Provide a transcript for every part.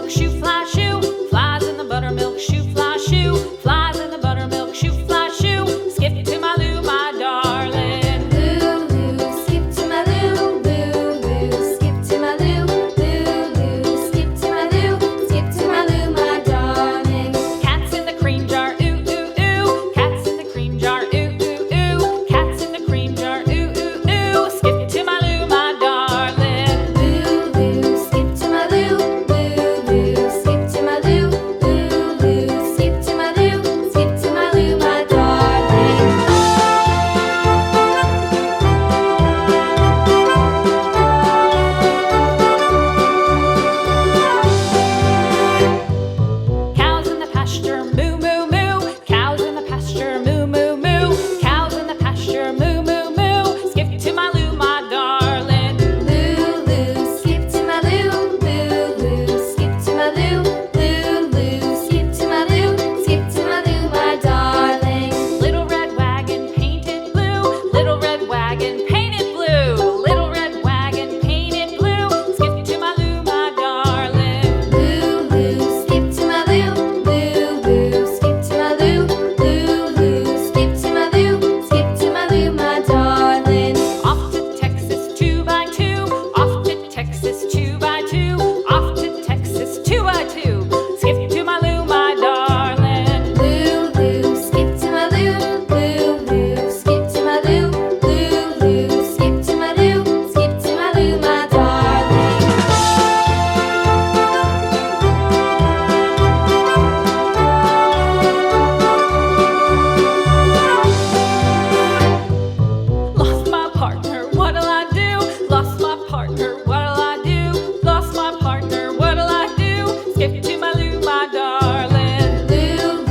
buttermilk shoe fly shoe. Flies in the buttermilk shoe fly shoe. Flies in the buttermilk shoe fly shoe. Skip to my Lou, my darling. Lou, skip to my Lou, Lou, skip to my Lou, Lou, skip to my Lou, skip to my Lou, my darling. Cats in the cream jar, ooh, ooh, ooh. Cats in the cream jar, ooh, ooh, ooh. Cats in the cream jar, ooh, ooh, ooh. Skip to my Lou, my darling. Lou, skip to my Lou, Lou, skip to my Lou, Lou, skip to my Lou, skip to my Lou, my darling. Cows in the pasture, moo, moo, moo. Cows in the pasture, moo, moo, moo. Cows in the pasture, moo, moo, moo. Skip to my Lou, my darling. Lou, skip to my Lou, Lou, skip to my Lou, Lou, skip to my Lou, skip to my Lou, my darling. Little red wagon painted blue. Little red wagon painted blue. Little red wagon painted blue. Skip to my Lou, my darling. Lou, skip to my Lou, Lou, skip to my Lou, Lou, skip to my Lou, skip to my Lou, my darling. Off to Texas 2x2. Off to Texas 2x2. Off to Texas 2x2. Skip to my Lou, my darling. Lou, skip to my Lou, Lou, skip to my Lou, Lou, skip to my Lou, skip to my Lou, my darling. Lost my partner, what'll I do? Lost my partner, what'll I do? Lost my partner, what'll I do? Skip to my Lou, my darling. Lou,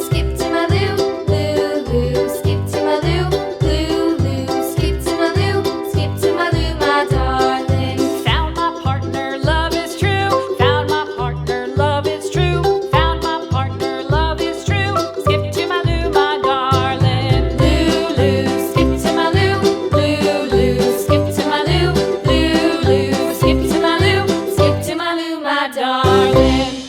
skip to my Lou, Lou, skip to my Lou, Lou, skip to my Lou, skip to my Lou, my darling. Found my partner, love is true. Found my partner, love is true. Found my partner, love is true. Skip to my Lou, my darling. Lou, skip to my Lou, Lou, skip to my Lou, Lou, skip to my Lou, skip to my Lou, my darling.